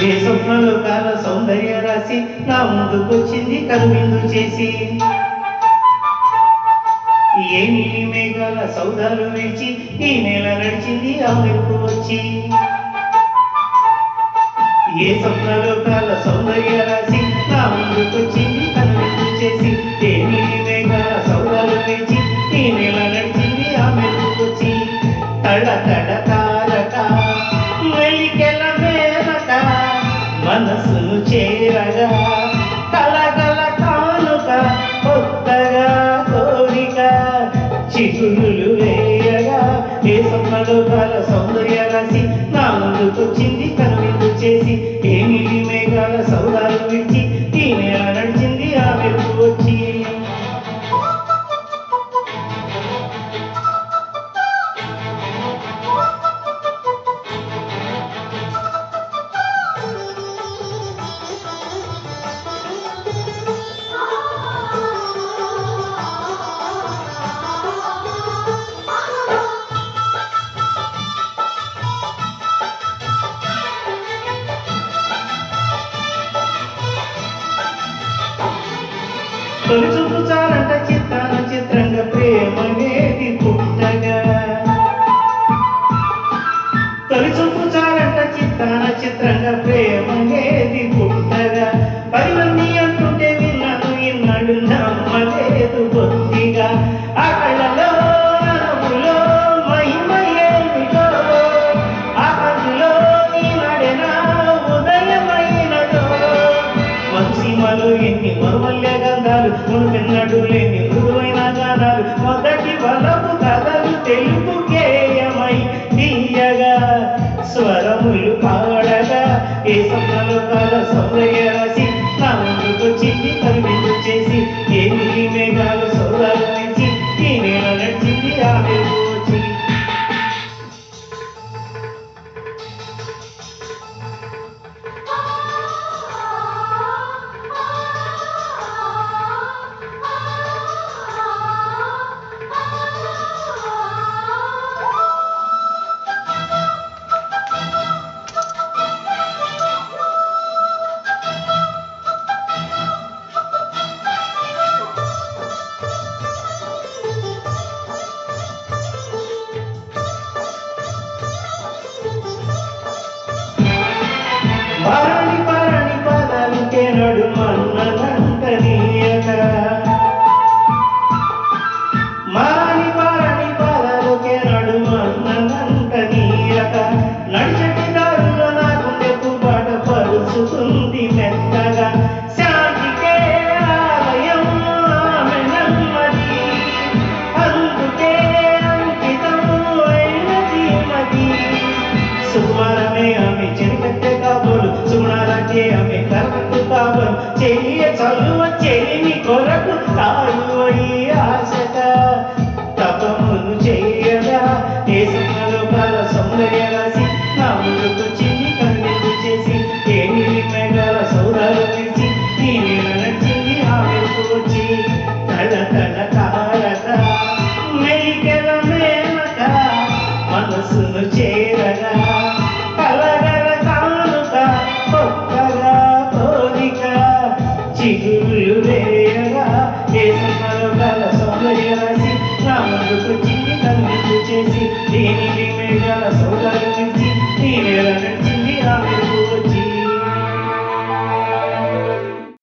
ఏ స్వప్నలోకాల సౌందర్య రాశి నా ముందుకొచ్చింది కనువిందు చేసి, ఏ నీలి మేఘాల సౌదాలు విడిచి ఈ నేల నడిచింది ఆ మెరుపు వచ్చి. ఏ స్వప్నలోకాల సౌందర్య రాశి నా ముందుకొచ్చింది కనువిందు చేసి, ఏ నీలి మేఘాల సౌదాలు విడిచి ఈ నేల నడిచింది ఆ మెరుపు వచ్చి. తడ తడ తారక మెలికెల మేరక మనసును చేరగా కలగల కానుక కొత్తగా కోరిక చిగురులు వేయగా. ఏ స్వప్నలోకాల సౌందర్య రాశి నా ముందుకొచ్చింది కనువిందు చేసి, ఏ నీలి మేఘాల సౌదాలు విడిచి ఈ నేల నడిచింది ఆ మెరుపు వచ్చి. తొలి చూపు చాలంట చిత్తాన చిత్రంగా ప్రేమనేది పుట్టగా, తొలి చూపు చాలంట చిత్తాన చిత్రంగా ప్రేమనేది పుట్టగా. 10 మంది అంటుంటే విన్నాను ఇన్నాడు నమ్మలేదు బొత్తిగా. ఆ కళ్ళలో అనుభూలో మహిమ ఏమిటో, ఆ కళ్ళలో ఈనాడేనా ఉదయమైనదో. మనసీమలో ఎన్ని మరుమల్య గంధాలు, మునుపెన్నడు లేని మృదువైన గానాలు, మొదటి బలపు కథలు తెలుగు గేయమై తీయగా స్వరములు పాడగా. ఏ స్వప్నలోకాల సౌందర్య రాశి నా ముందుకొచ్చింది కనువిందు చేసి, ఏ నీలి మేఘాల సౌదాలు విడిచి ఈ నేల నడిచింది ఆ మెరుపు వచ్చి. పారాణి పారాణి పాదాలకే నడుమన్ననంటనీయక, మారాణి పారాణి పాదాలకే నడుమన్ననంటనీయక. నడిచటి దారుల్లో నా గుండెకు బాట పరుచుతుంది మెత్తగా. శాంతికే ఆలయం ఆమె నెమ్మది, అందుకే అంకితం అయినది మది. సుకుమారమే ఆమె చెరికట్టె కాబోలు, సుగుణాలకే ఆమె కరకట్టు కాబోలు. చెయ్య చలువ చెలిమి కొరకు తాయువయి ఆశక తపమును చెయ్యగా. ఏ స్వప్నలోకాల సౌందర్య రాశి నా ముందుకొచ్చింది కనువిందు చేసి, ఏ నీలి మేఘాల సౌదాలు విడిచి ఈ నేల నడిచింది ఆ మెరుపు వచ్చి. తడ తడ తారక మెలికెల మేనక మనసును చేరగా కలగల కానుక కొత్తగా కోరిక చిగురు